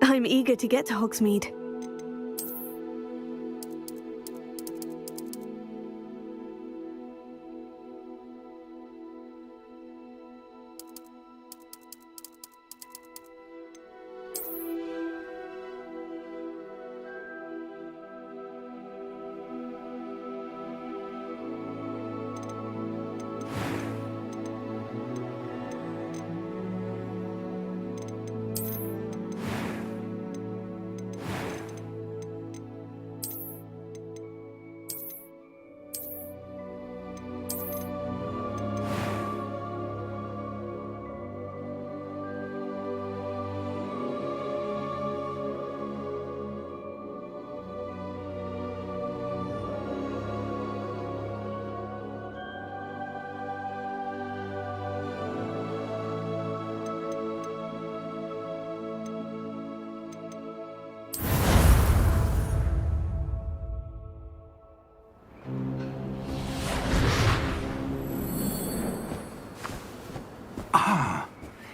I'm eager to get to Hogsmeade.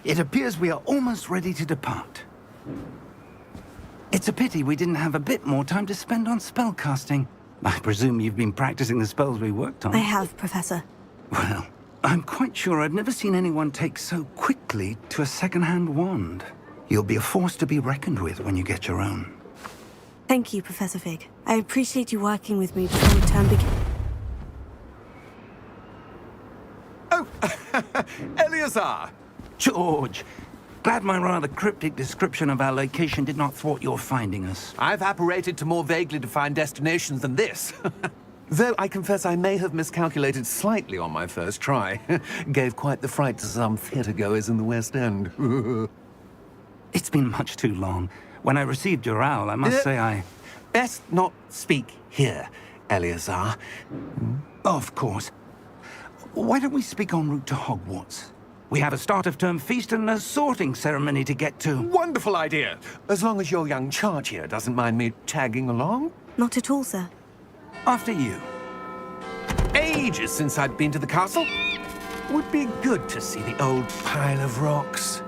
It appears we are almost ready to depart. It's a pity we didn't have a bit more time to spend on spellcasting. I presume you've been practicing the spells we worked on. I have, Professor. Well, I'm quite sure I've never seen anyone take so quickly to a second-hand wand. You'll be a force to be reckoned with when you get your own. Thank you, Professor Fig. I appreciate you working with me before the term begins. Oh, Eleazar! George, glad my rather cryptic description of our location did not thwart your finding us. I've apparated to more vaguely defined destinations than this. Though I confess I may have miscalculated slightly on my first try. Gave quite the fright to some theatre-goers in the West End. It's been much too long. When I received your owl, I must say I... Best not speak here, Eleazar. Of course. Why don't we speak en route to Hogwarts? We have a start-of-term feast and a sorting ceremony to get to. Wonderful idea! As long as your young charge here doesn't mind me tagging along. Not at all, sir. After you. Ages since I'd been to the castle. Would be good to see the old pile of rocks.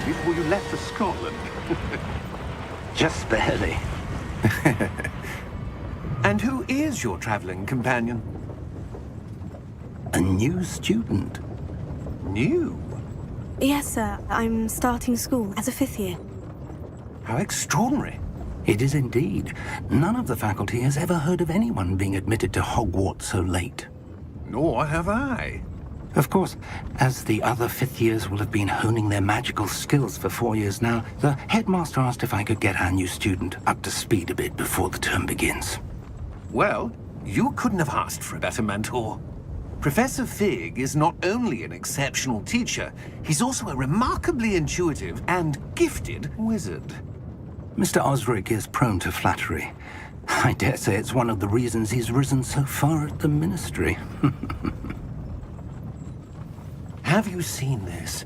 Before you left for Scotland. Just barely. And who is your traveling companion? A new student. New? Yes, sir. I'm starting school as a 5th year. How extraordinary. It is indeed. None of the faculty has ever heard of anyone being admitted to Hogwarts so late. Nor have I. Of course, as the other 5th years will have been honing their magical skills for 4 years now, the headmaster asked if I could get our new student up to speed a bit before the term begins. Well, you couldn't have asked for a better mentor. Professor Fig is not only an exceptional teacher, he's also a remarkably intuitive and gifted wizard. Mr. Osric is prone to flattery. I dare say it's one of the reasons he's risen so far at the ministry. Have you seen this?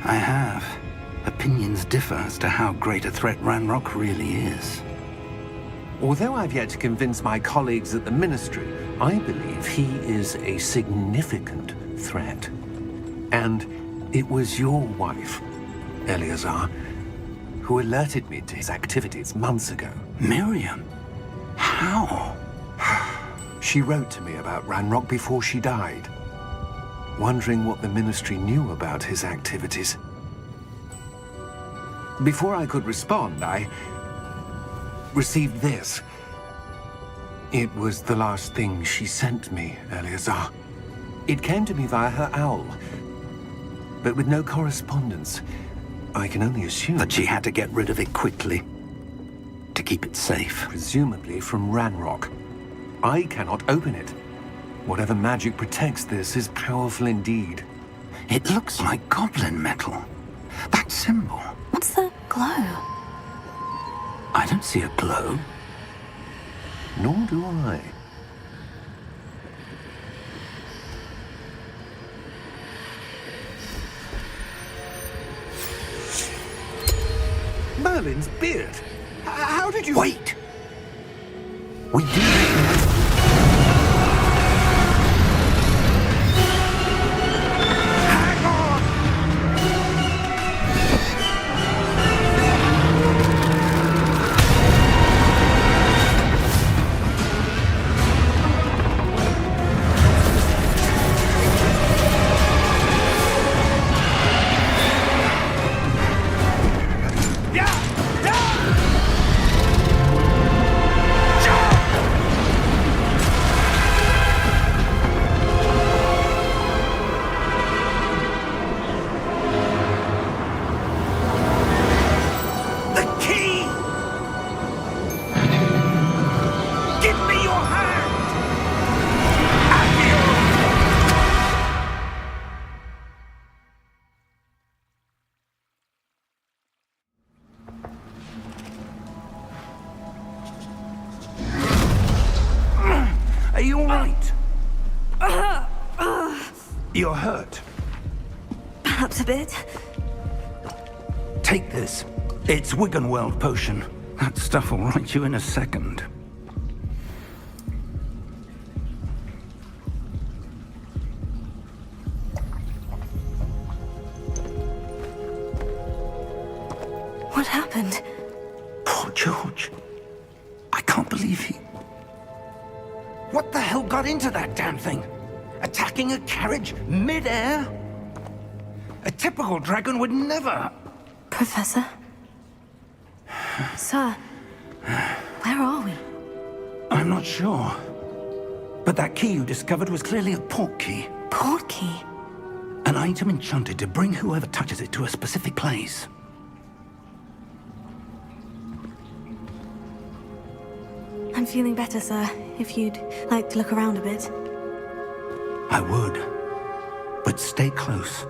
I have. Opinions differ as to how great a threat Ranrock really is. Although I've yet to convince my colleagues at the Ministry, I believe he is a significant threat. And it was your wife, Eleazar, who alerted me to his activities months ago. Miriam? How? She wrote to me about Ranrock before she died, wondering what the Ministry knew about his activities. Before I could respond, I received this. It was the last thing she sent me, Eleazar. It came to me via her owl, but with no correspondence. I can only assume that she had to get rid of it quickly to keep it safe. Presumably from Ranrock. I cannot open it. Whatever magic protects this is powerful indeed. It looks like goblin metal. That symbol. What's the glow? I don't see a glow. Nor do I. Merlin's beard. How did you... Wait! We do... Are you all right? You're hurt. Perhaps a bit. Take this. It's Wiggenweld potion. That stuff will right you in a second. What happened? Poor George. I can't believe he... What the hell got into that damn thing? Attacking a carriage mid-air? A typical dragon would never... Professor? Sir, where are we? I'm not sure. But that key you discovered was clearly a port key. Port key? An item enchanted to bring whoever touches it to a specific place. I'm feeling better, sir. If you'd like to look around a bit. I would. But stay close.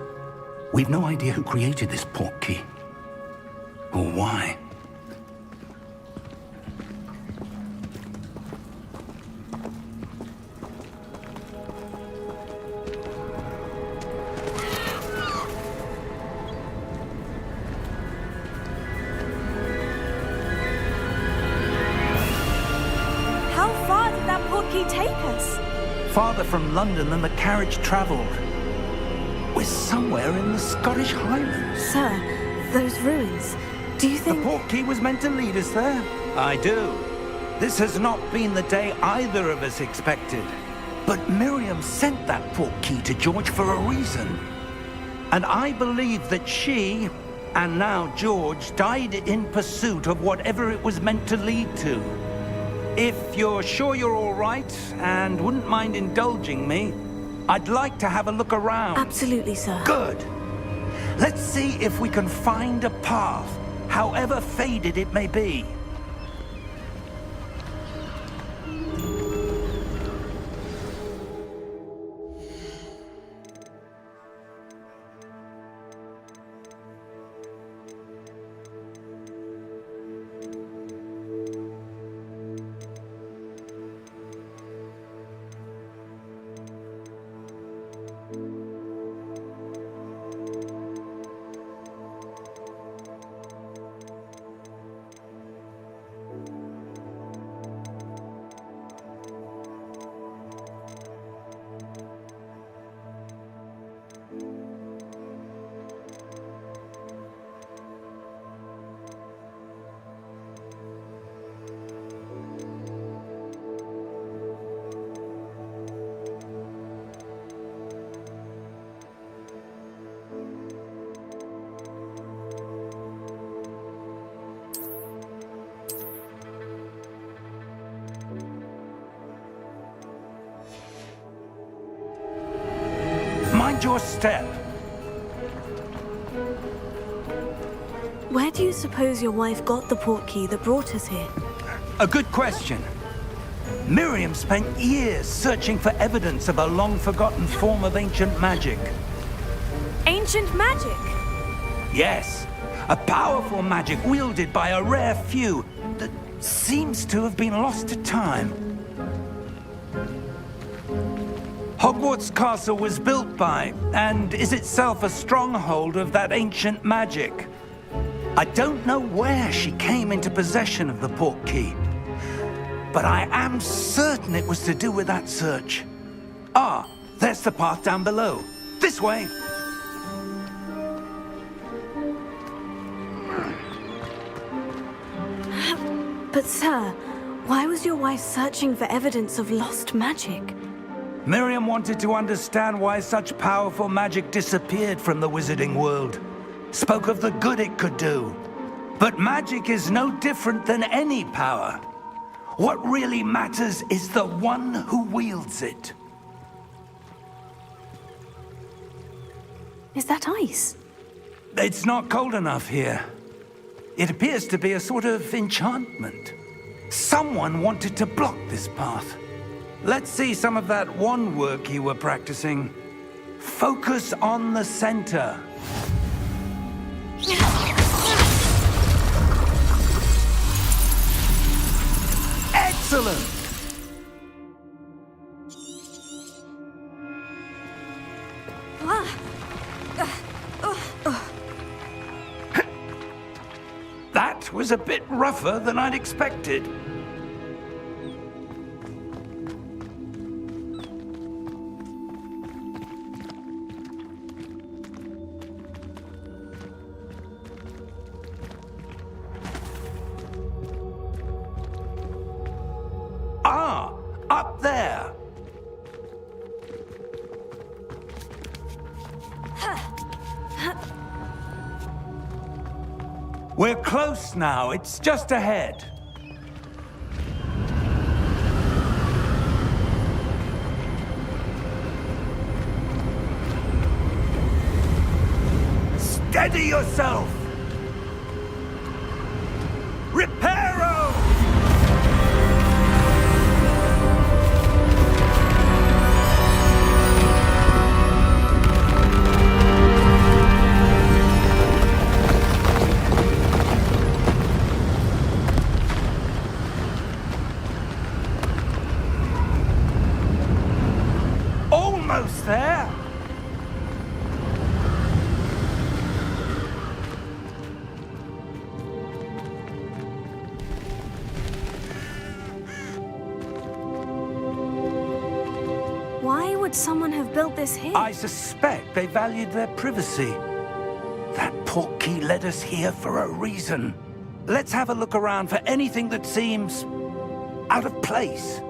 We've no idea who created this port key. Or why. How far did that port key take us? Farther from London than the carriage traveled. We're somewhere in the Scottish Highlands. Sir, those ruins. Do you think... The port key was meant to lead us there? I do. This has not been the day either of us expected. But Miriam sent that port key to George for a reason. And I believe that she, and now George, died in pursuit of whatever it was meant to lead to. If you're sure you're all right, and wouldn't mind indulging me, I'd like to have a look around. Absolutely, sir. Good. Let's see if we can find a path, however faded it may be. Mind your step. Where do you suppose your wife got the portkey that brought us here? A good question. Miriam spent years searching for evidence of a long-forgotten form of ancient magic. Ancient magic? Yes, a powerful magic wielded by a rare few that seems to have been lost to time. Hogwarts Castle was built by, and is itself a stronghold of that ancient magic. I don't know where she came into possession of the portkey, but I am certain it was to do with that search. Ah, there's the path down below. This way. But sir, why was your wife searching for evidence of lost magic? Miriam wanted to understand why such powerful magic disappeared from the wizarding world. Spoke of the good it could do. But magic is no different than any power. What really matters is the one who wields it. Is that ice? It's not cold enough here. It appears to be a sort of enchantment. Someone wanted to block this path. Let's see some of that wand work you were practicing. Focus on the center. Excellent! That was a bit rougher than I'd expected. Ah, up there. We're close now. It's just ahead. Steady yourself. Reparo! Almost there. Why would someone have built this here? I suspect they valued their privacy. That portkey led us here for a reason. Let's have a look around for anything that seems out of place.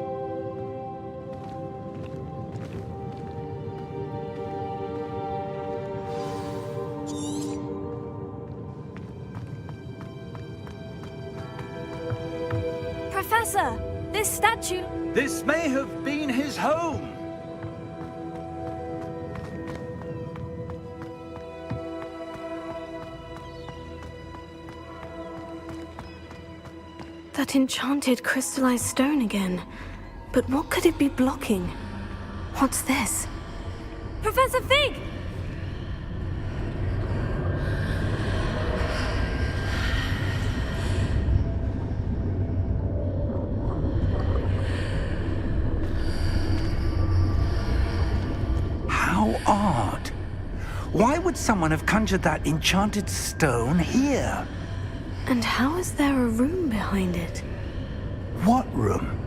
Professor, this statue... This may have been his home. That enchanted crystallized stone again. But what could it be blocking? What's this? Professor Fig! How odd. Why would someone have conjured that enchanted stone here? And how is there a room behind it? What room?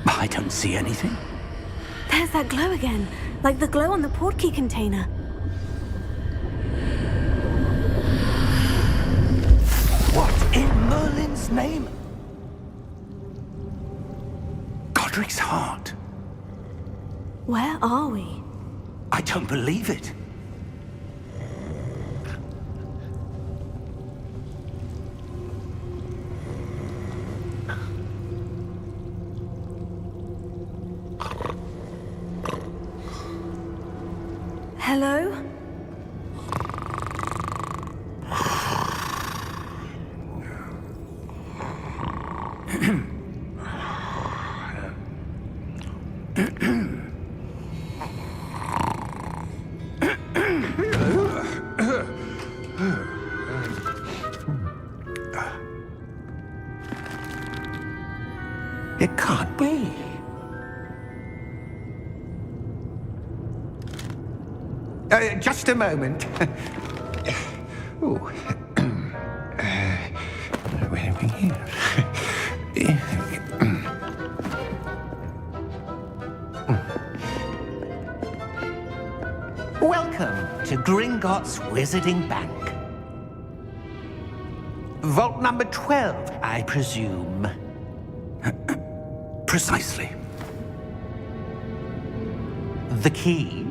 I don't see anything. There's that glow again, like the glow on the portkey container. What in Merlin's name? Godric's heart. Where are we? I don't believe it. Hello? It can't be. Just a moment. Ooh. Where are we here? Welcome to Gringotts Wizarding Bank. Vault number 12, I presume. Precisely. The key?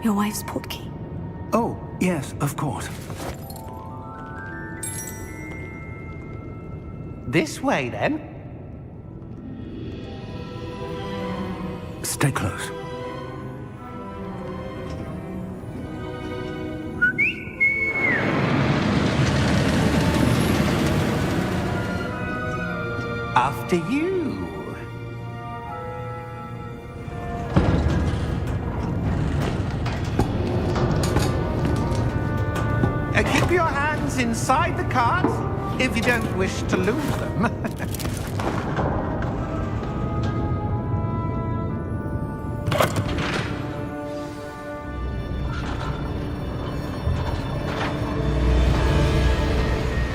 Your wife's portkey. Oh, yes, of course. This way, then. Stay close. After you. Keep your hands inside the cart if you don't wish to lose them.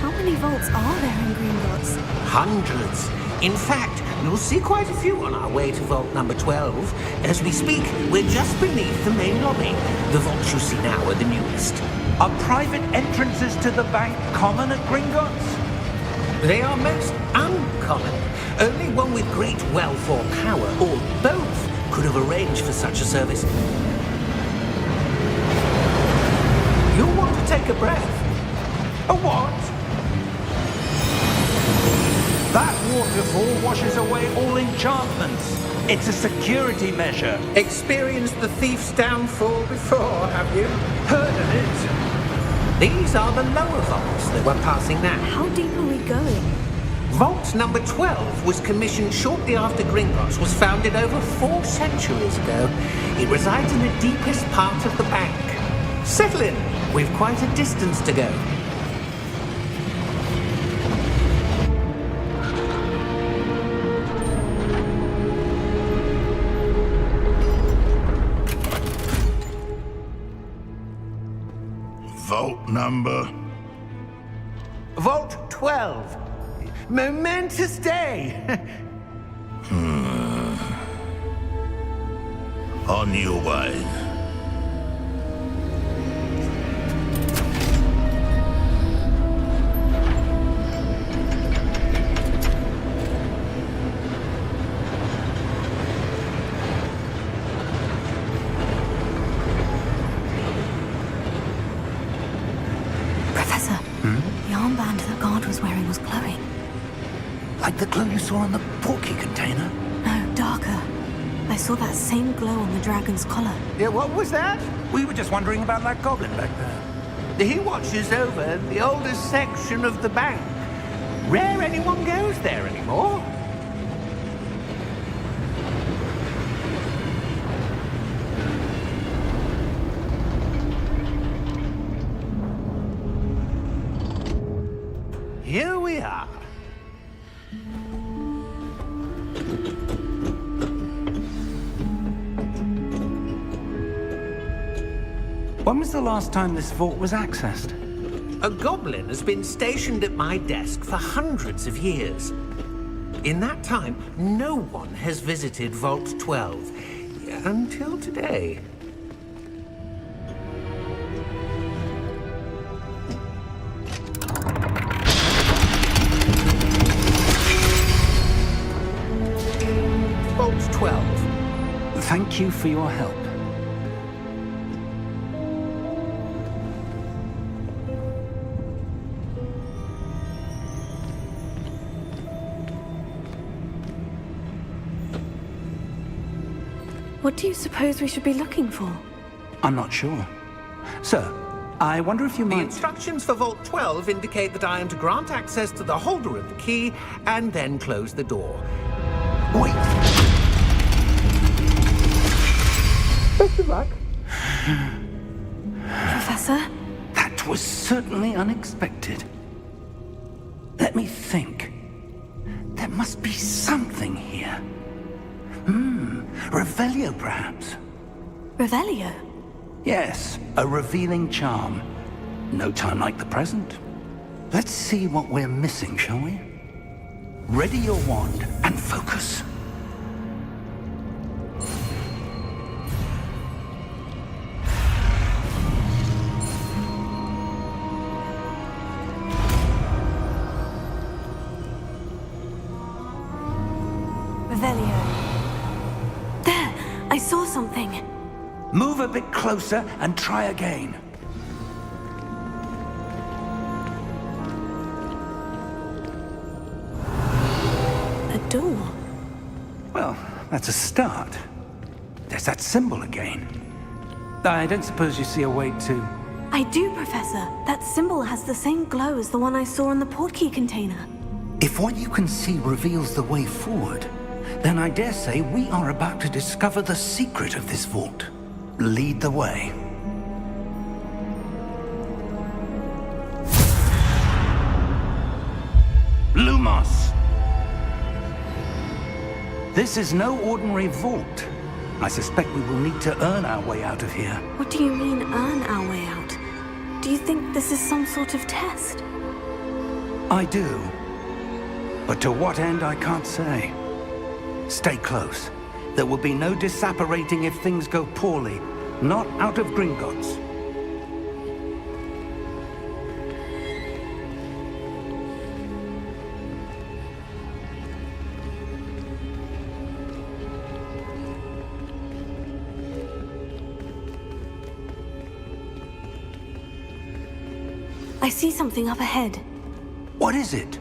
How many vaults are there in Gringotts? Hundreds. In fact, you'll see quite a few on our way to vault number 12. As we speak, we're just beneath the main lobby. The vaults you see now are the newest. Are private entrances to the bank common at Gringotts? They are most uncommon. Only one with great wealth or power, or both, could have arranged for such a service. You'll want to take a breath. A what? That waterfall washes away all enchantments. It's a security measure. Experienced the thief's downfall before, have you? Heard of it? These are the lower vaults that we're passing now. How deep are we going? Vault number 12 was commissioned shortly after Gringotts was founded over 4 centuries ago. It resides in the deepest part of the bank. Settle in. We've quite a distance to go. Vault number? Vault 12. Momentous day. On your way. Professor, the armband that guard was wearing was glowing. Like the glow you saw on the portkey container? No, darker. I saw that same glow on the dragon's collar. Yeah, what was that? We were just wondering about that goblin back there. He watches over the oldest section of the bank. Rare anyone goes there anymore. Here we are. When was the last time this vault was accessed? A goblin has been stationed at my desk for hundreds of years. In that time, no one has visited Vault 12 until today. Vault 12. Thank you for your help. What do you suppose we should be looking for? I'm not sure. Sir, I wonder if you The might... instructions for Vault 12 indicate that I am to grant access to the holder of the key and then close the door. Wait! Best of luck. Professor? That was certainly unexpected. Let me think. There must be something here. Revelio, perhaps? Revelio? Yes, a revealing charm. No time like the present. Let's see what we're missing, shall we? Ready your wand and focus. Revelio. There! I saw something. Move a bit closer and try again. A door. Well, that's a start. There's that symbol again. I don't suppose you see a way to... I do, Professor. That symbol has the same glow as the one I saw on the portkey container. If what you can see reveals the way forward, then I dare say we are about to discover the secret of this vault. Lead the way. Lumos! This is no ordinary vault. I suspect we will need to earn our way out of here. What do you mean, earn our way out? Do you think this is some sort of test? I do. But to what end, I can't say. Stay close. There will be no disapparating if things go poorly. Not out of Gringotts. I see something up ahead. What is it?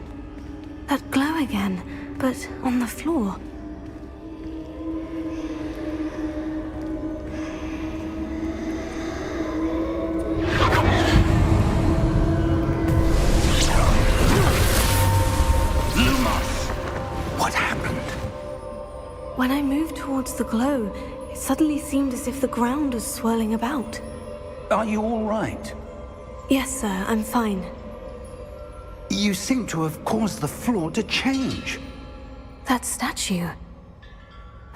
That glow again, but on the floor. When I moved towards the glow, it suddenly seemed as if the ground was swirling about. Are you all right? Yes, sir, I'm fine. You seem to have caused the floor to change. That statue.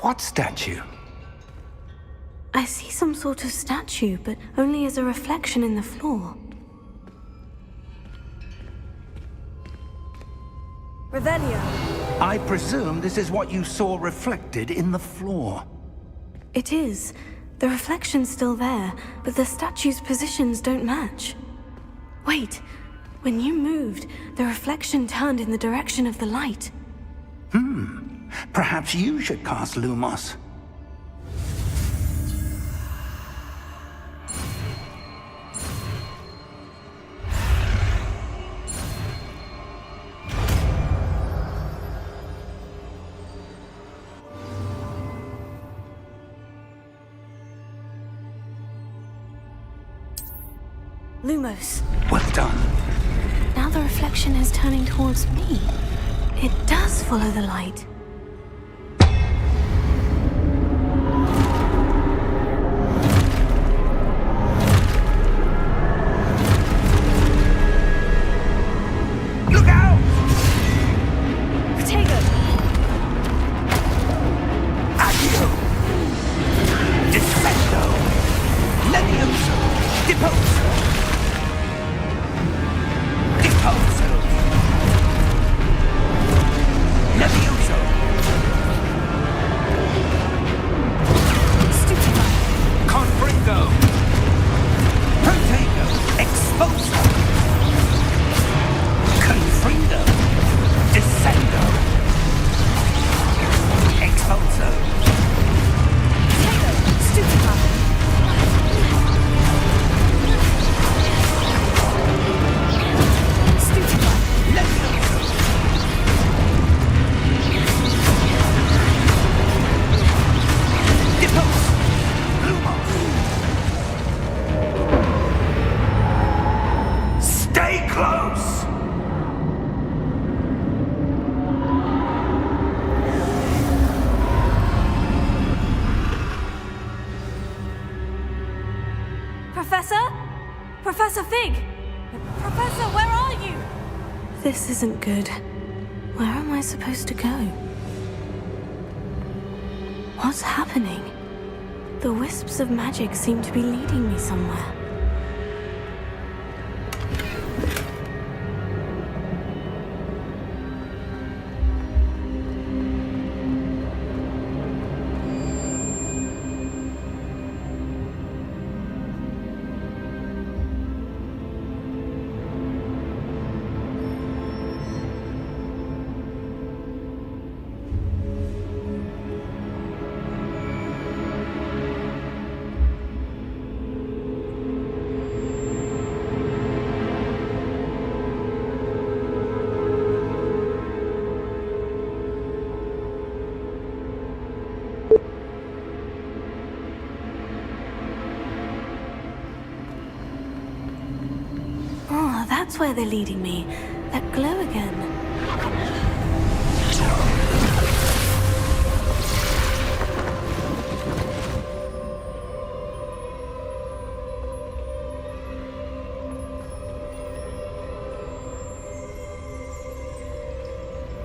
What statue? I see some sort of statue, but only as a reflection in the floor. Revelio. I presume this is what you saw reflected in the floor. It is. The reflection's still there, but the statue's positions don't match. Wait. When you moved, the reflection turned in the direction of the light. Perhaps you should cast Lumos. Lumos. Well done. Now the reflection is turning towards me. It does follow the light. Look out! Protego! Accio! Defendo! Levioso! Deposo! Deposo! Levioso! Professor? Professor Fig! Professor, where are you? This isn't good. Where am I supposed to go? What's happening? The wisps of magic seem to be leading me somewhere. That's where they're leading me. That glow again.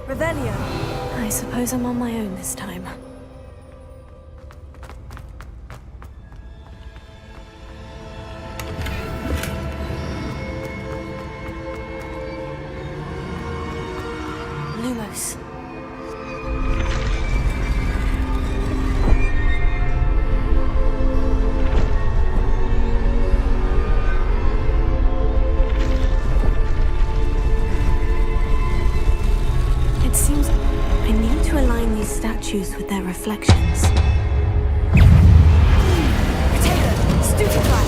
Revelio. I suppose I'm on my own this time. Lumos. It seems I need to align these statues with their reflections. Potato, stupefy.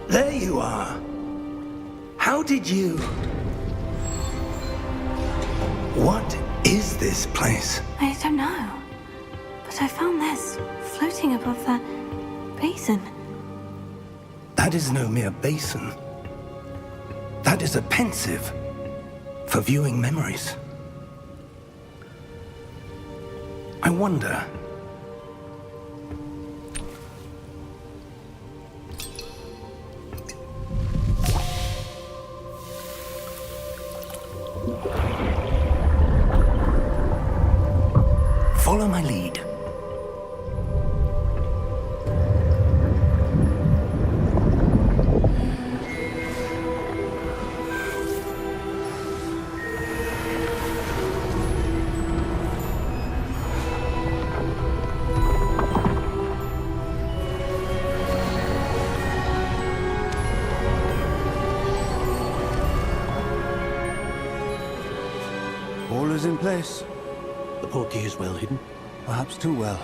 There you are. How did you... What is this place? I don't know. But I found this floating above that basin. That is no mere basin. That is a pensive for viewing memories. I wonder... Follow my lead. All is in place. The portkey is well hidden. Perhaps too well.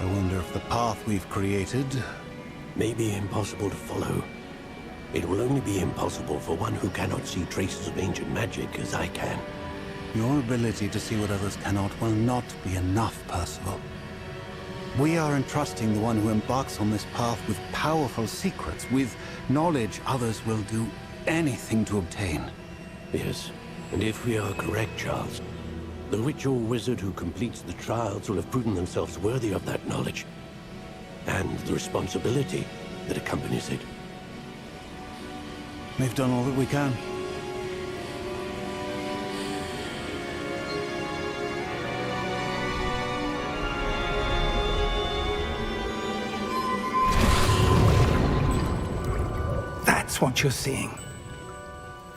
I wonder if the path we've created... may be impossible to follow. It will only be impossible for one who cannot see traces of ancient magic as I can. Your ability to see what others cannot will not be enough, Percival. We are entrusting the one who embarks on this path with powerful secrets, with knowledge others will do anything to obtain. Yes, and if we are correct, Charles, the ritual wizard who completes the trials will have proven themselves worthy of that knowledge, and the responsibility that accompanies it. We've done all that we can. That's what you're seeing.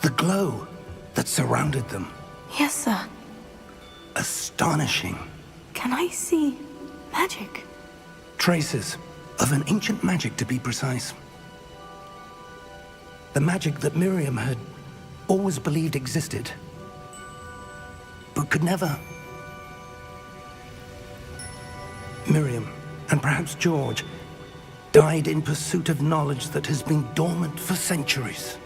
The glow that surrounded them. Yes, sir. Astonishing. Can I see magic? Traces of an ancient magic, to be precise. The magic that Miriam had always believed existed, but could never. Miriam, and perhaps George, died in pursuit of knowledge that has been dormant for centuries.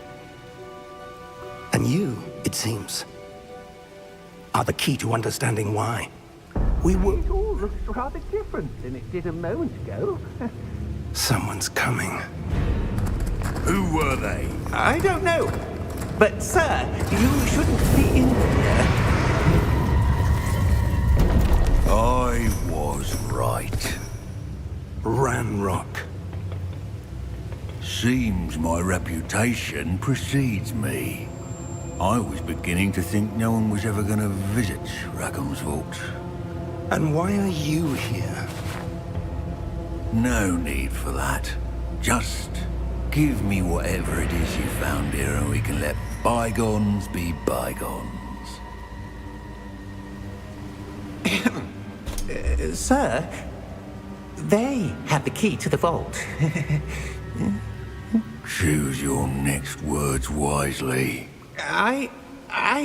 And you, it seems, are the key to understanding why. We were... It all looks rather different than it did a moment ago. Someone's coming. Who were they? I don't know. But, sir, you shouldn't be in here. I was right. Ranrock. Seems my reputation precedes me. I was beginning to think no one was ever going to visit Rackham's vault. And why are you here? No need for that. Just give me whatever it is you found here and we can let bygones be bygones. Sir, they have the key to the vault. Choose your next words wisely. I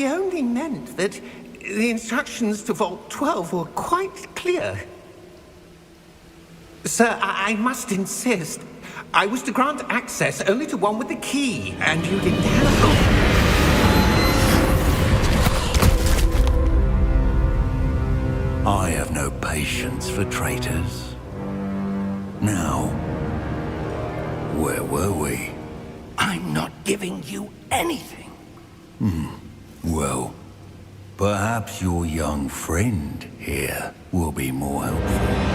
only meant that the instructions to Vault 12 were quite clear. Sir, I must insist. I was to grant access only to one with the key, and you didn't have... I have no patience for traitors. Now, where were we? I'm not giving you anything. Well, perhaps your young friend here will be more helpful.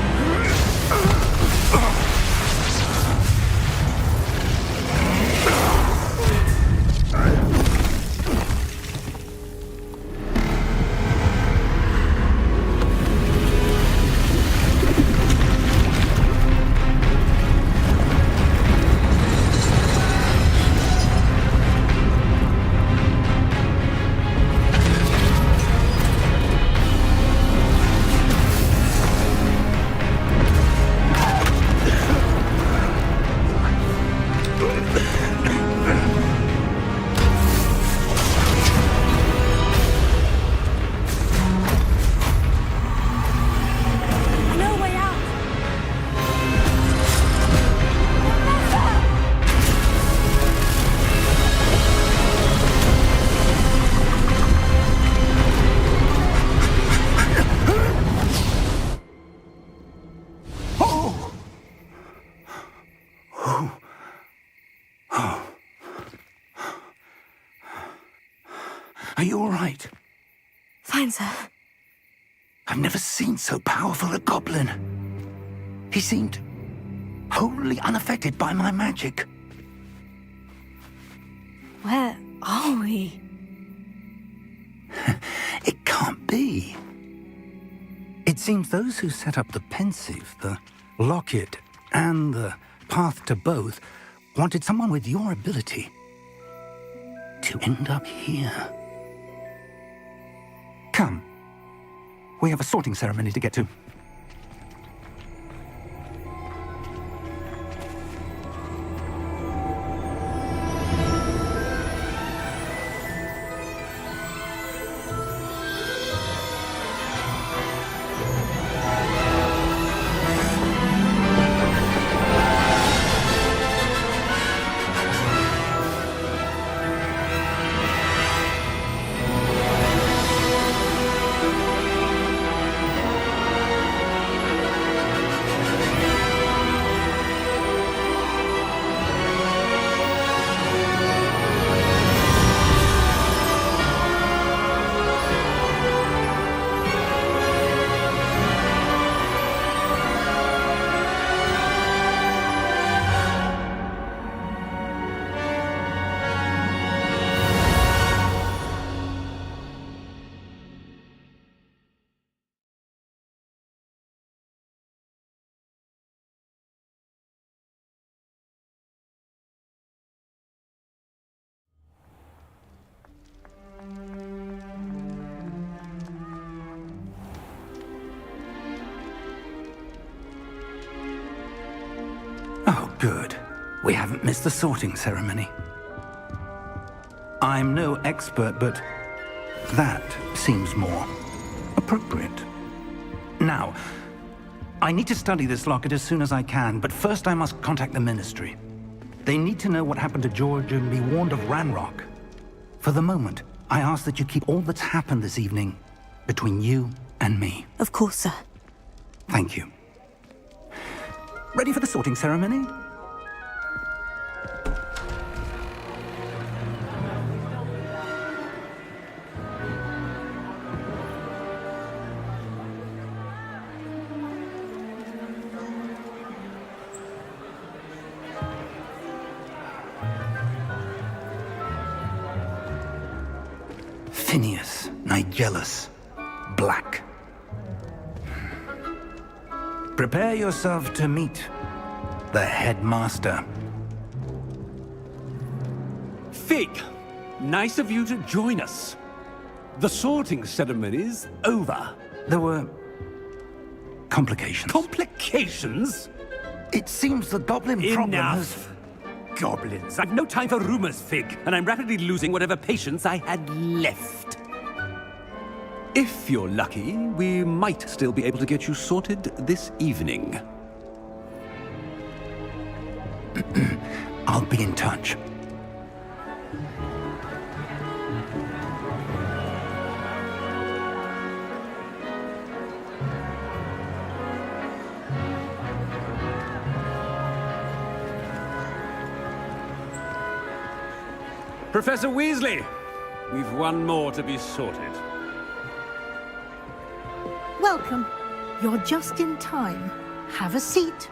Are you all right? Fine, sir. I've never seen so powerful a goblin. He seemed wholly unaffected by my magic. Where are we? It can't be. It seems those who set up the pensive, the locket, and the path to both wanted someone with your ability to end up here. Come. We have a sorting ceremony to get to. Oh, good. We haven't missed the sorting ceremony. I'm no expert, but that seems more appropriate. Now, I need to study this locket as soon as I can, but first I must contact the Ministry. They need to know what happened to George and be warned of Ranrock. For the moment, I ask that you keep all that's happened this evening between you and me. Of course, sir. Thank you. Ready for the sorting ceremony? Phineas, Nigellus, Black. Prepare yourself to meet the headmaster. Fig, nice of you to join us. The sorting ceremony's over. There were complications. Complications? It seems the goblin problem has... Enough! Goblins. I've no time for rumors, Fig, and I'm rapidly losing whatever patience I had left. If you're lucky, we might still be able to get you sorted this evening. I'll be in touch. Professor Weasley, we've one more to be sorted. Welcome. You're just in time. Have a seat.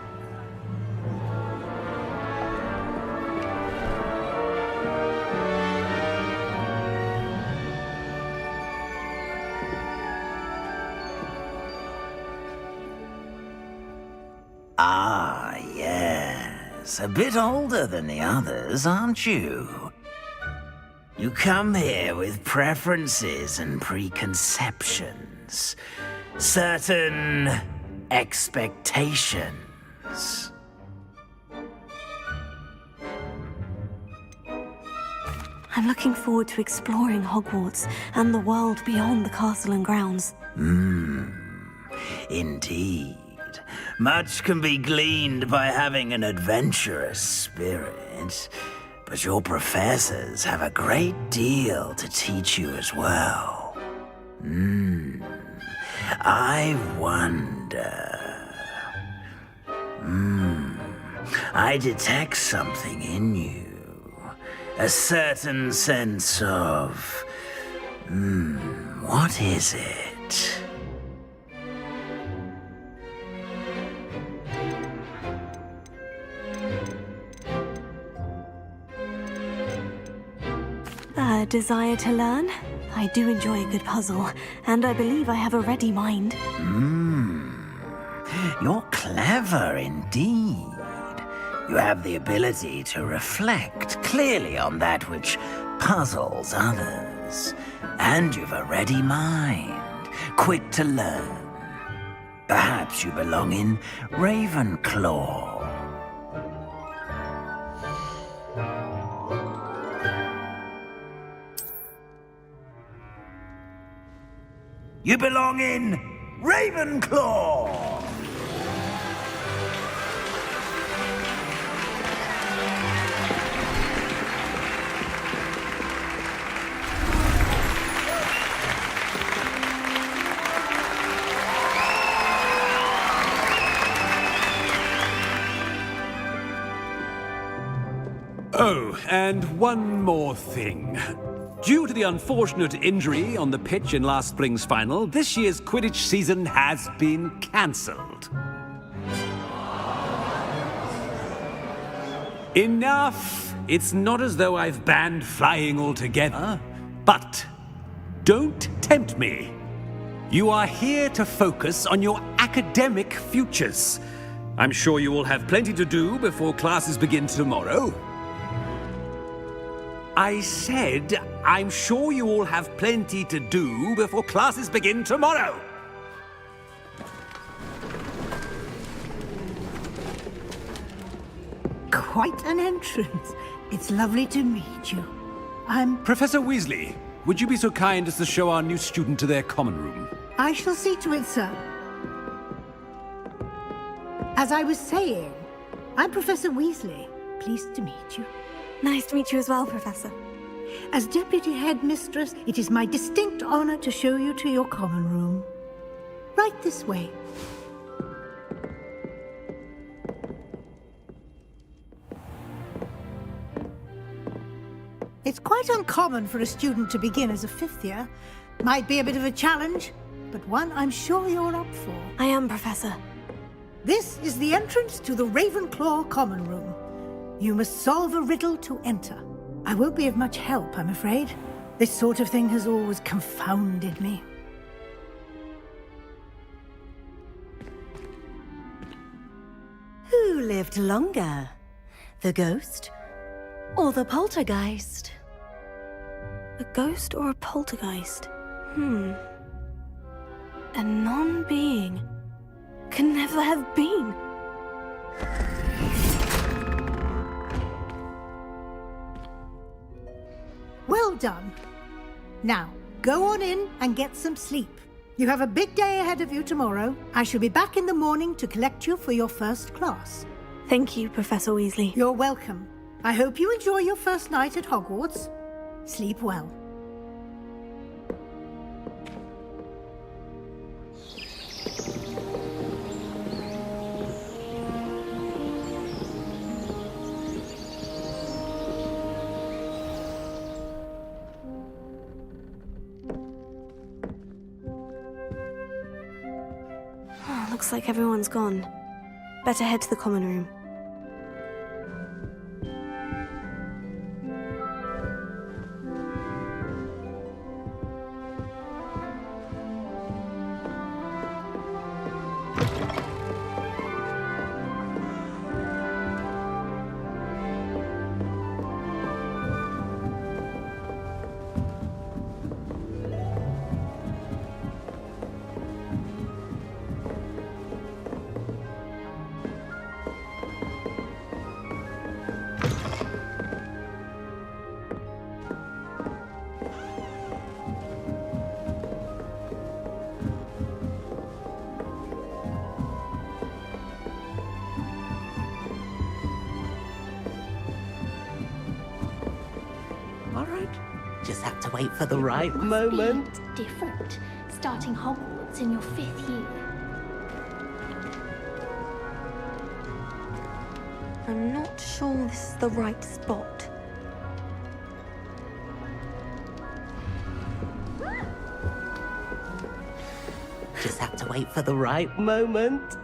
Ah, yes. A bit older than the others, aren't you? You come here with preferences and preconceptions. Certain expectations. I'm looking forward to exploring Hogwarts and the world beyond the castle and grounds. Indeed. Much can be gleaned by having an adventurous spirit, but your professors have a great deal to teach you as well. I wonder... I detect something in you. A certain sense of... what is it? A desire to learn? I do enjoy a good puzzle, and I believe I have a ready mind. You're clever indeed. You have the ability to reflect clearly on that which puzzles others. And you've a ready mind, quick to learn. Perhaps you belong in Ravenclaw. You belong in Ravenclaw! Oh, and one more thing. Due to the unfortunate injury on the pitch in last spring's final, this year's Quidditch season has been cancelled. Enough! It's not as though I've banned flying altogether, but don't tempt me. You are here to focus on your academic futures. I'm sure you will have plenty to do before classes begin tomorrow. I said, I'm sure you all have plenty to do before classes begin tomorrow. quite an entrance. It's lovely to meet you. I'm... Professor Weasley, would you be so kind as to show our new student to their common room? I shall see to it, sir. As I was saying, I'm Professor Weasley. Pleased to meet you. Nice to meet you as well, Professor. As Deputy Headmistress, it is my distinct honor to show you to your common room. Right this way. It's quite uncommon for a student to begin as a fifth year. Might be a bit of a challenge, but one I'm sure you're up for. I am, Professor. This is the entrance to the Ravenclaw Common Room. You must solve a riddle to enter. I won't be of much help, I'm afraid. This sort of thing has always confounded me. Who lived longer? The ghost or the poltergeist? A ghost or a poltergeist? A non-being can never have been. Well done. Now, go on in and get some sleep. You have a big day ahead of you tomorrow. I shall be back in the morning to collect you for your first class. Thank you, Professor Weasley. You're welcome. I hope you enjoy your first night at Hogwarts. Sleep well. Looks like everyone's gone. Better head to the common room. Just have to wait for the right moment. Be different, starting Hogwarts in your 5th year. I'm not sure this is the right spot. Just have to wait for the right moment.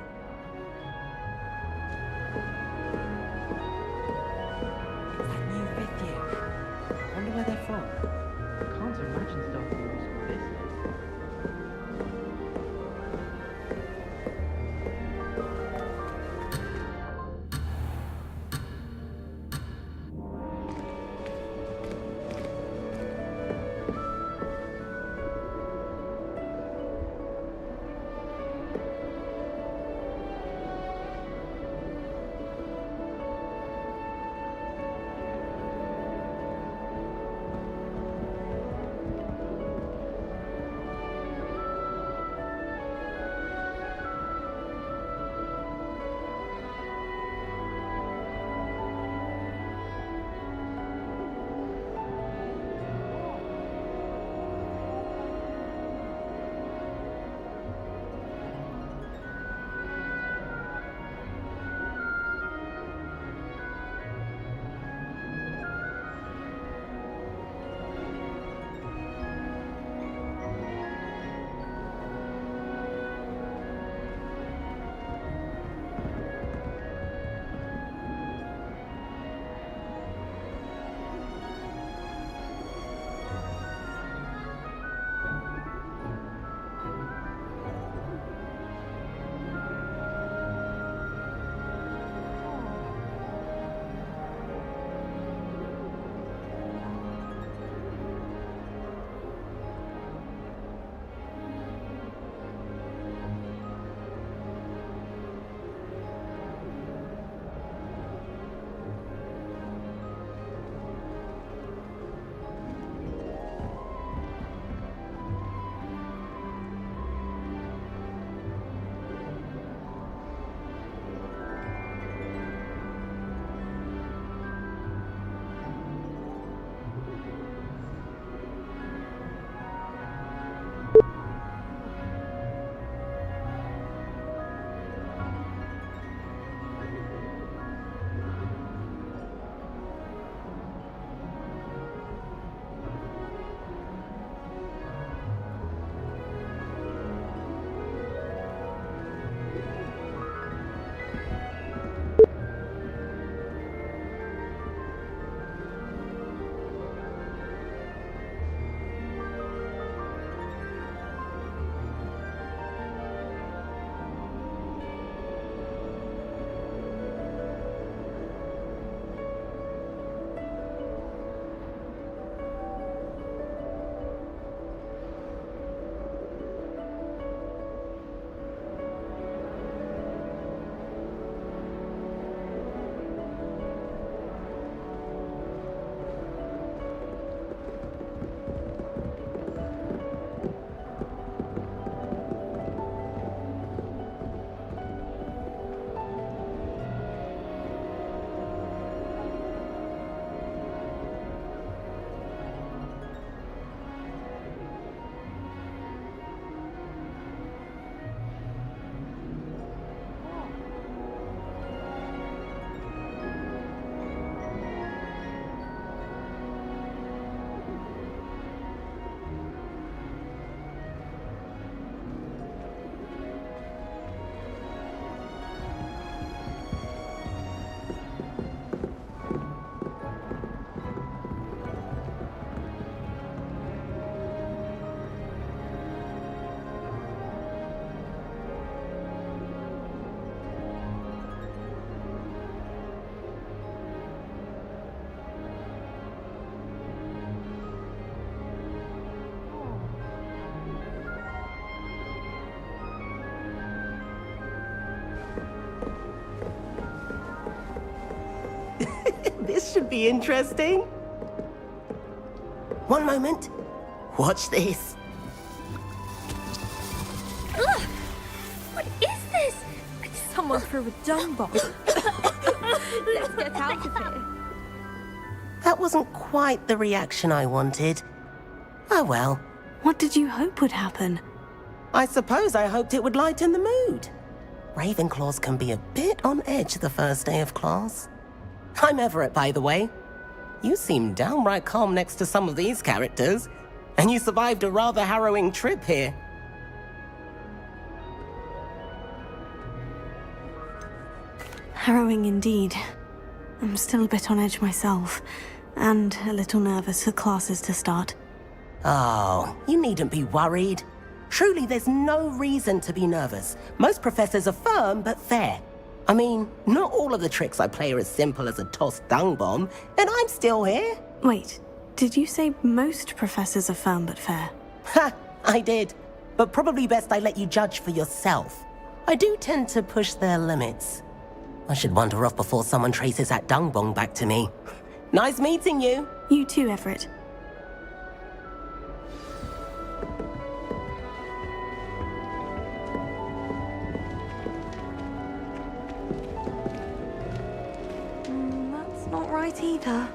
This should be interesting. One moment. Watch this. Ugh! What is this? Someone threw a dung bomb. Let's get out of here. That wasn't quite the reaction I wanted. Oh well. What did you hope would happen? I suppose I hoped it would lighten the mood. Ravenclaws can be a bit on edge the first day of class. I'm Everett, by the way. You seem downright calm next to some of these characters, and you survived a rather harrowing trip here. Harrowing indeed. I'm still a bit on edge myself, and a little nervous for classes to start. Oh, you needn't be worried. Truly, there's no reason to be nervous. Most professors are firm but fair. I mean, not all of the tricks I play are as simple as a tossed dung bomb, and I'm still here. Wait, did you say most professors are firm but fair? Ha, I did. But probably best I let you judge for yourself. I do tend to push their limits. I should wander off before someone traces that dung bomb back to me. Nice meeting you. You too, Everett. That's not right either.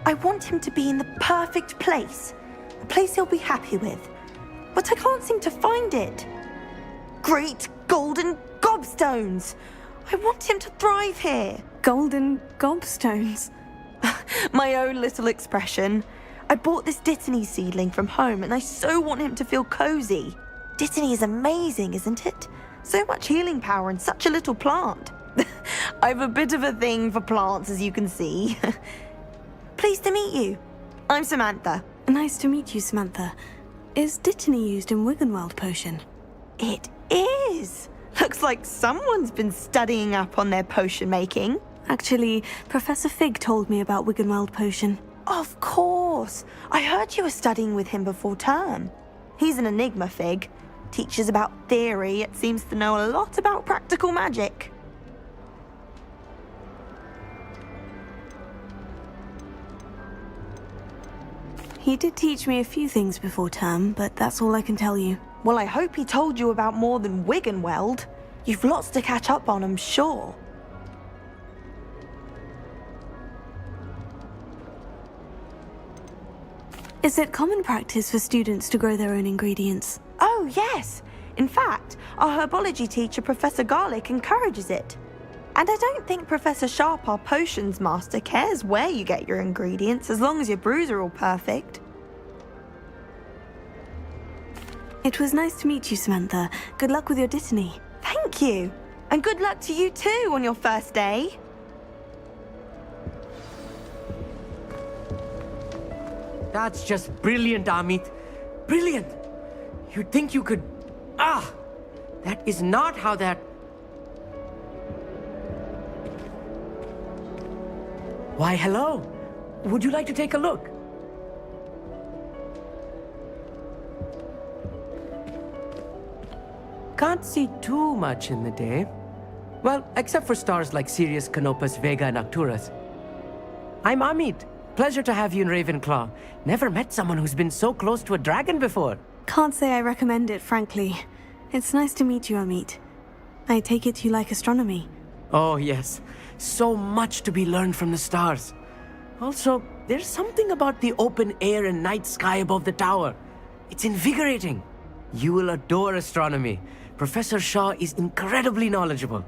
I want him to be in the perfect place. A place he'll be happy with. But I can't seem to find it. Great golden gobstones! I want him to thrive here. Golden gobstones? My own little expression. I bought this Dittany seedling from home and I so want him to feel cozy. Dittany is amazing, isn't it? So much healing power in such a little plant. I have a bit of a thing for plants, as you can see. Pleased to meet you. I'm Samantha. Nice to meet you, Samantha. Is Dittany used in Wiggenweld potion? It is! Looks like someone's been studying up on their potion making. Actually, Professor Fig told me about Wiggenweld potion. Of course! I heard you were studying with him before term. He's an enigma, Fig. Teaches about theory, yet seems to know a lot about practical magic. He did teach me a few things before term, but that's all I can tell you. Well, I hope he told you about more than Wiggenweld. You've lots to catch up on, I'm sure. Is it common practice for students to grow their own ingredients? Oh, yes. In fact, our herbology teacher, Professor Garlick, encourages it. And I don't think Professor Sharp, our potions master, cares where you get your ingredients, as long as your brews are all perfect. It was nice to meet you, Samantha. Good luck with your Dittany. Thank you. And good luck to you too on your first day. That's just brilliant, Amit. Brilliant! You'd think you could... Ah! That is not how that... Why, hello. Would you like to take a look? Can't see too much in the day. Well, except for stars like Sirius, Canopus, Vega, and Arcturus. I'm Amit. Pleasure to have you in Ravenclaw. Never met someone who's been so close to a dragon before. Can't say I recommend it, frankly. It's nice to meet you, Amit. I take it you like astronomy. Oh, yes. So much to be learned from the stars. Also, there's something about the open air and night sky above the tower. It's invigorating. You will adore astronomy. Professor Shaw is incredibly knowledgeable.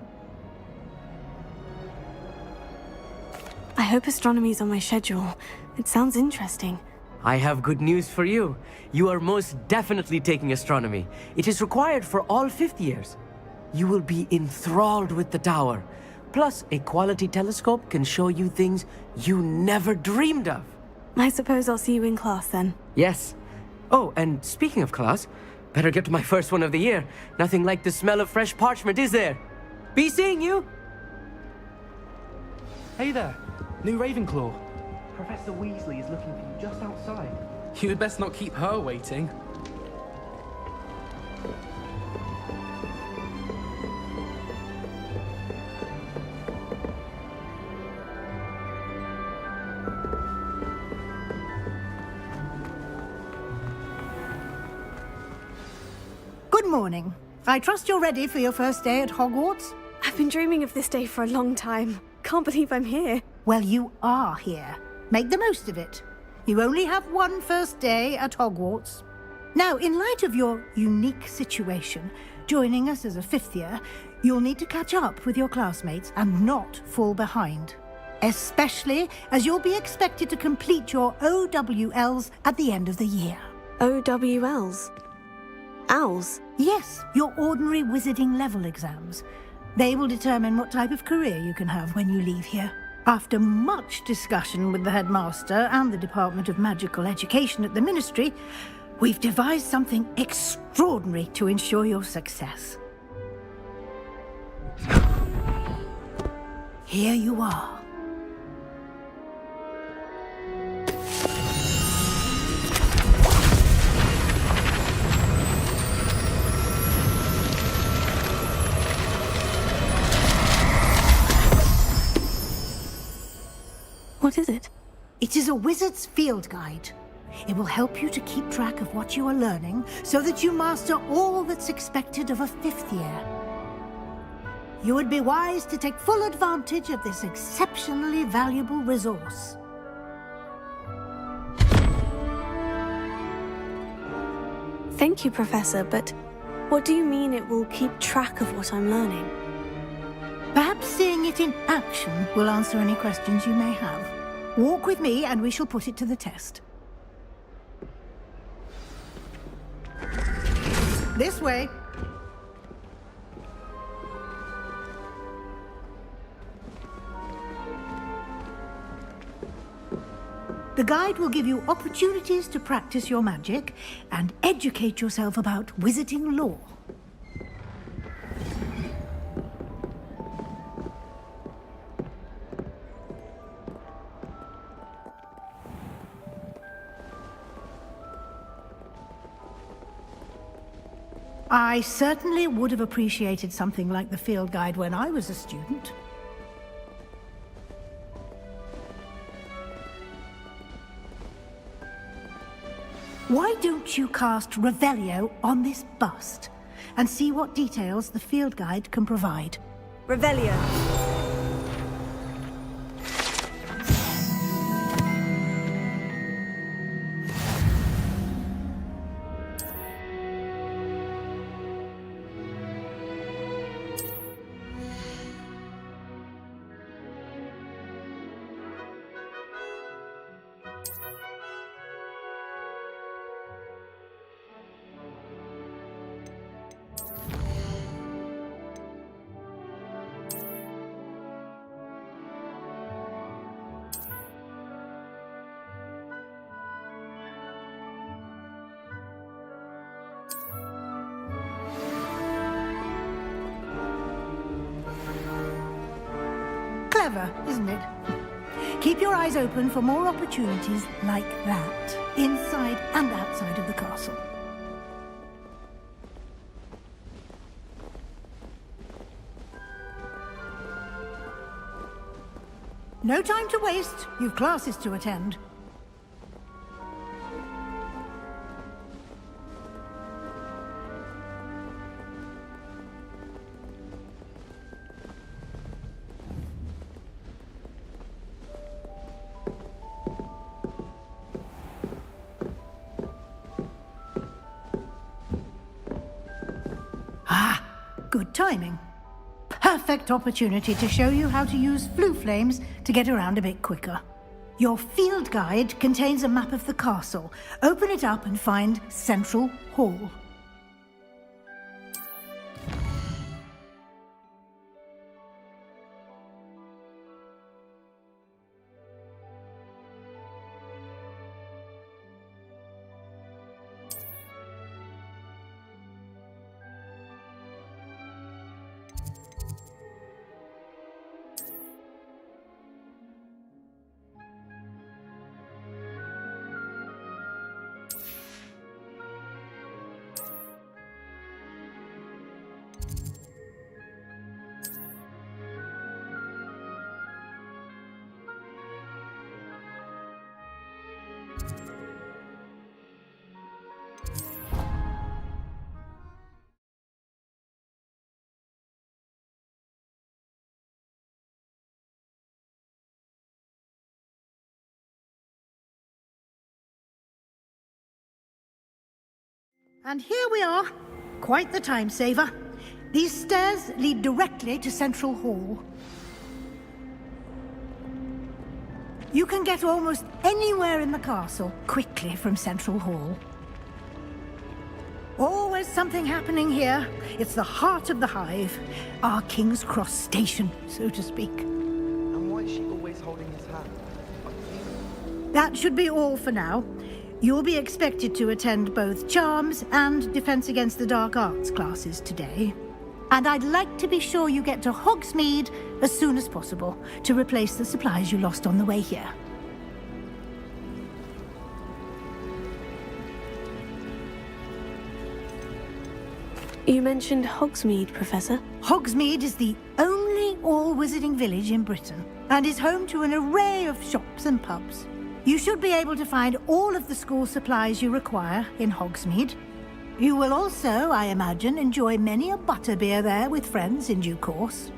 I hope astronomy's on my schedule. It sounds interesting. I have good news for you. You are most definitely taking astronomy. It is required for all 5th years. You will be enthralled with the tower. Plus, a quality telescope can show you things you never dreamed of. I suppose I'll see you in class then. Yes. Oh, and speaking of class, better get to my first one of the year. Nothing like the smell of fresh parchment, is there? Be seeing you! Hey there, new Ravenclaw. Professor Weasley is looking for you just outside. You'd best not keep her waiting. morning. I trust you're ready for your first day at Hogwarts? I've been dreaming of this day for a long time. Can't believe I'm here. Well, you are here. Make the most of it. You only have one first day at Hogwarts. Now, in light of your unique situation, joining us as a fifth year, you'll need to catch up with your classmates and not fall behind. Especially as you'll be expected to complete your OWLs at the end of the year. OWLs? Owls? Yes, your ordinary wizarding level exams. They will determine what type of career you can have when you leave here. After much discussion with the headmaster and the Department of Magical Education at the Ministry, we've devised something extraordinary to ensure your success. Here you are. What is it? It is a wizard's field guide. It will help you to keep track of what you are learning so that you master all that's expected of a fifth year. You would be wise to take full advantage of this exceptionally valuable resource. Thank you, Professor, but what do you mean it will keep track of what I'm learning? Perhaps seeing it in action will answer any questions you may have. Walk with me and we shall put it to the test. This way. The guide will give you opportunities to practice your magic and educate yourself about wizarding lore. I certainly would have appreciated something like the field guide when I was a student. Why don't you cast Revelio on this bust and see what details the field guide can provide? Revelio. Clever, isn't it? Keep your eyes open for more opportunities like that, inside and outside of the castle. No time to waste. You've classes to attend. Good timing. Perfect opportunity to show you how to use flue flames to get around a bit quicker. Your field guide contains a map of the castle. Open it up and find Central Hall. And here we are. Quite the time saver. These stairs lead directly to Central Hall. You can get almost anywhere in the castle quickly from Central Hall. Always something happening here. It's the heart of the hive. Our King's Cross station, so to speak. And why is she always holding his hand? That should be all for now. You'll be expected to attend both Charms and Defense Against the Dark Arts classes today. And I'd like to be sure you get to Hogsmeade as soon as possible to replace the supplies you lost on the way here. You mentioned Hogsmeade, Professor. Hogsmeade is the only all-wizarding village in Britain and is home to an array of shops and pubs. You should be able to find all of the school supplies you require in Hogsmeade. You will also, I imagine, enjoy many a butterbeer there with friends in due course.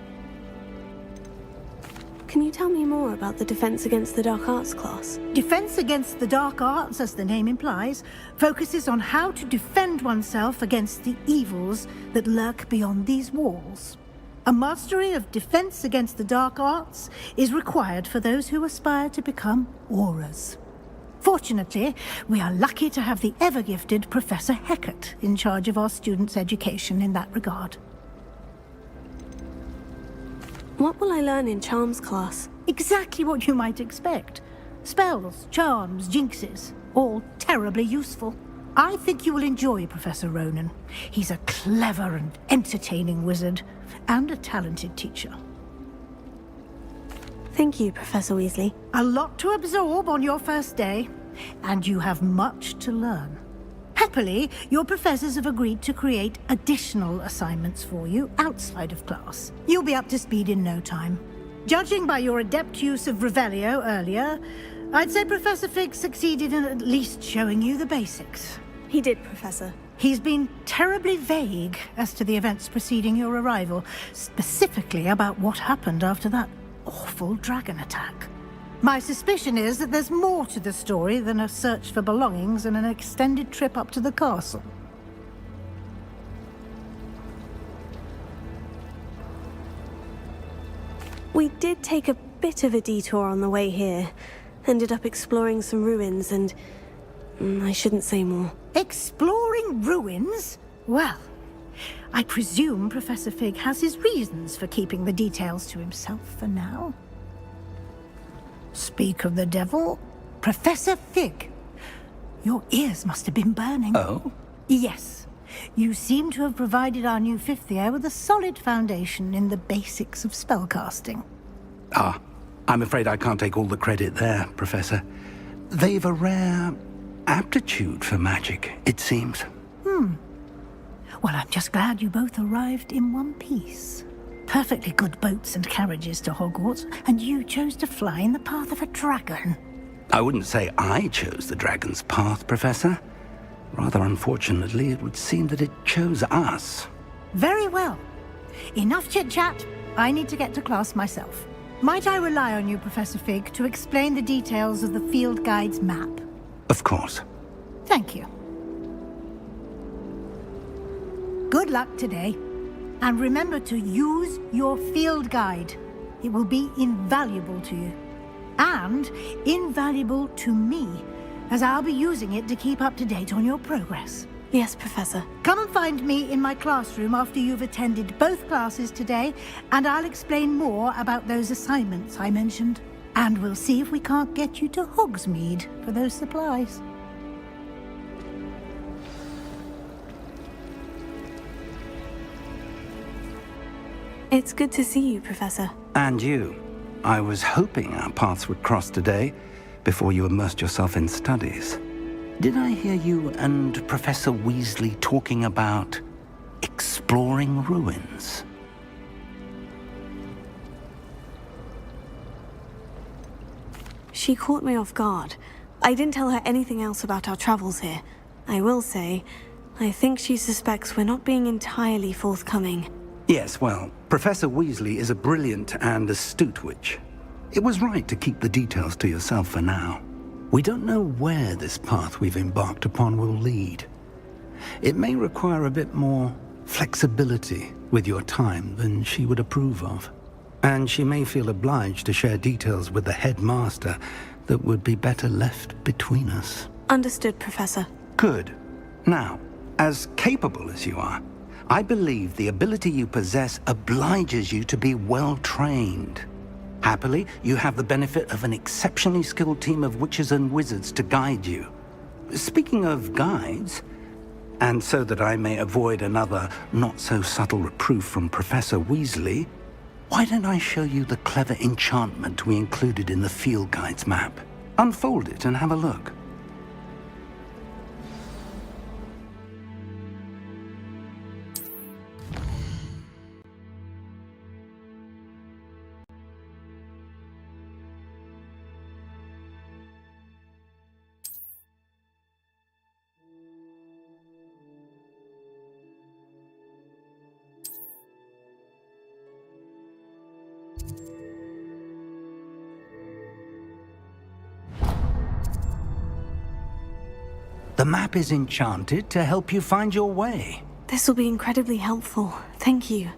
Can you tell me more about the Defense Against the Dark Arts class? Defense Against the Dark Arts, as the name implies, focuses on how to defend oneself against the evils that lurk beyond these walls. A mastery of Defense Against the Dark Arts is required for those who aspire to become Aurors. Fortunately, we are lucky to have the ever-gifted Professor Heckert in charge of our students' education in that regard. What will I learn in Charms class? Exactly what you might expect. Spells, charms, jinxes, all terribly useful. I think you will enjoy Professor Ronan. He's a clever and entertaining wizard, and a talented teacher. Thank you, Professor Weasley. A lot to absorb on your first day, and you have much to learn. Happily, your professors have agreed to create additional assignments for you outside of class. You'll be up to speed in no time. Judging by your adept use of Revelio earlier, I'd say Professor Fig succeeded in at least showing you the basics. He did, Professor. He's been terribly vague as to the events preceding your arrival, specifically about what happened after that awful dragon attack. My suspicion is that there's more to the story than a search for belongings and an extended trip up to the castle. We did take a bit of a detour on the way here. Ended up exploring some ruins and... I shouldn't say more. Exploring ruins? Well, I presume Professor Fig has his reasons for keeping the details to himself for now. Speak of the devil, Professor Fig. Your ears must have been burning. Oh? Yes. You seem to have provided our new fifth year with a solid foundation in the basics of spellcasting. Ah, I'm afraid I can't take all the credit there, Professor. They've a rare aptitude for magic, it seems. Well, I'm just glad you both arrived in one piece. Perfectly good boats and carriages to Hogwarts, and you chose to fly in the path of a dragon. I wouldn't say I chose the dragon's path, Professor. Rather unfortunately, it would seem that it chose us. Very well. Enough chit-chat. I need to get to class myself. Might I rely on you, Professor Fig, to explain the details of the field guide's map? Of course. Thank you. Good luck today. And remember to use your field guide. It will be invaluable to you. And invaluable to me, as I'll be using it to keep up to date on your progress. Yes, Professor. Come and find me in my classroom after you've attended both classes today, and I'll explain more about those assignments I mentioned. And we'll see if we can't get you to Hogsmeade for those supplies. It's good to see you, Professor. And you. I was hoping our paths would cross today, before you immersed yourself in studies. Did I hear you and Professor Weasley talking about exploring ruins? She caught me off guard. I didn't tell her anything else about our travels here. I will say, I think she suspects we're not being entirely forthcoming. Yes, well, Professor Weasley is a brilliant and astute witch. It was right to keep the details to yourself for now. We don't know where this path we've embarked upon will lead. It may require a bit more flexibility with your time than she would approve of. And she may feel obliged to share details with the headmaster that would be better left between us. Understood, Professor. Good. Now, as capable as you are, I believe the ability you possess obliges you to be well trained. Happily, you have the benefit of an exceptionally skilled team of witches and wizards to guide you. Speaking of guides, and so that I may avoid another not-so-subtle reproof from Professor Weasley, why don't I show you the clever enchantment we included in the field guide's map? Unfold it and have a look. The map is enchanted to help you find your way. This will be incredibly helpful. Thank you.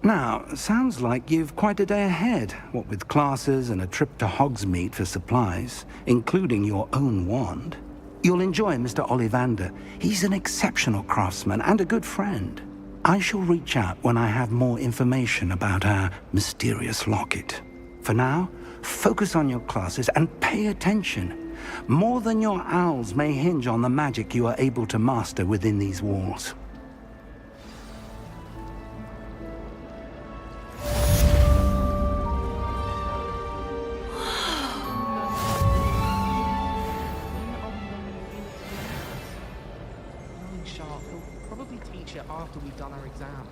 Now, sounds like you've quite a day ahead, what with classes and a trip to Hogsmeade for supplies, including your own wand. You'll enjoy Mr. Ollivander. He's an exceptional craftsman and a good friend. I shall reach out when I have more information about our mysterious locket. For now, focus on your classes and pay attention. More than your owls may hinge on the magic you are able to master within these walls. Sharp. He'll probably teach it after we've done our exams.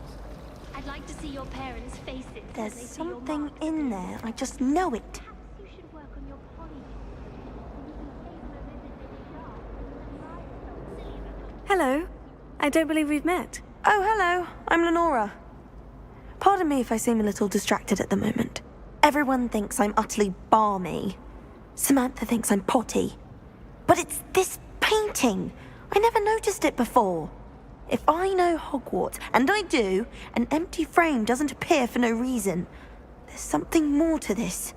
I'd like to see your parents' faces. There's something in there. I just know it. You should work on your poly. Hello. I don't believe we've met. Oh, hello. I'm Lenora. Pardon me if I seem a little distracted at the moment. Everyone thinks I'm utterly balmy. Samantha thinks I'm potty. But it's this painting. I never noticed it before. If I know Hogwarts, and I do, an empty frame doesn't appear for no reason. There's something more to this.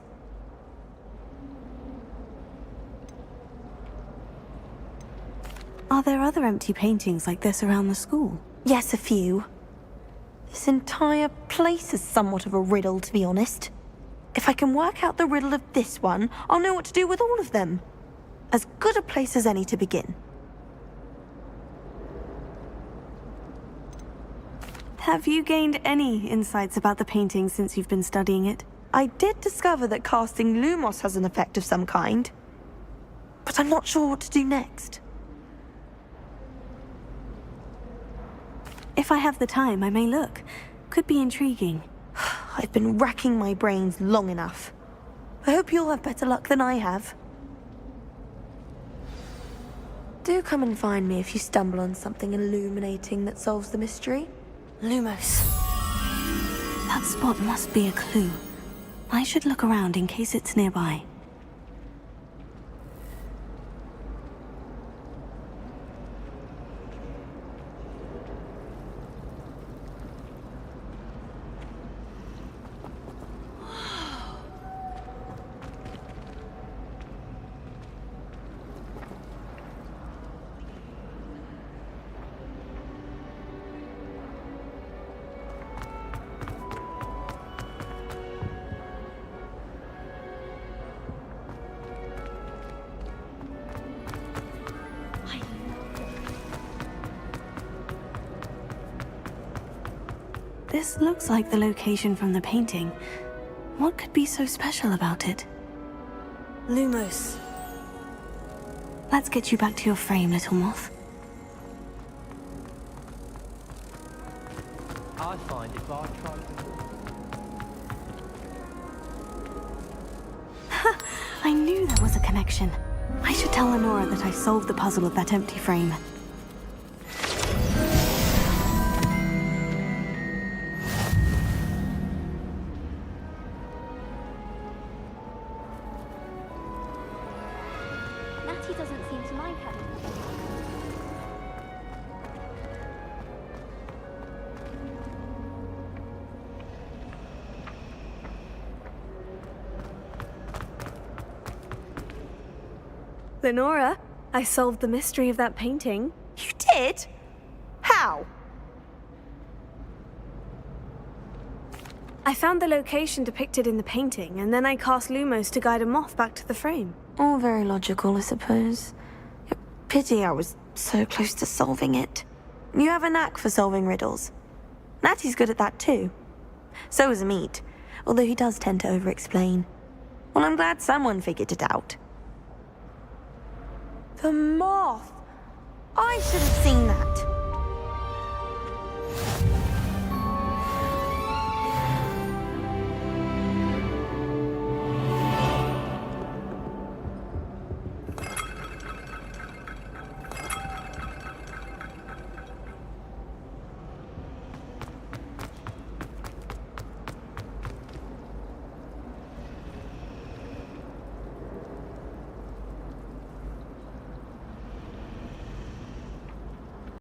Are there other empty paintings like this around the school? Yes, a few. This entire place is somewhat of a riddle, to be honest. If I can work out the riddle of this one, I'll know what to do with all of them. As good a place as any to begin. Have you gained any insights about the painting since you've been studying it? I did discover that casting Lumos has an effect of some kind. But I'm not sure what to do next. If I have the time, I may look. Could be intriguing. I've been racking my brains long enough. I hope you'll have better luck than I have. Do come and find me if you stumble on something illuminating that solves the mystery. Lumos. That spot must be a clue. I should look around in case it's nearby. This looks like the location from the painting. What could be so special about it? Lumos. Let's get you back to your frame, little moth. I find if I try Ha! I knew there was a connection. I should tell Lenora that I solved the puzzle of that empty frame. Natty doesn't seem to mind having Lenora, I solved the mystery of that painting. You did? How? I found the location depicted in the painting, and then I cast Lumos to guide a moth back to the frame. All very logical, I suppose. Pity I was so close to solving it. You have a knack for solving riddles. Natty's good at that too. So is Amit, although he does tend to over-explain. Well, I'm glad someone figured it out. The moth! I should have seen that.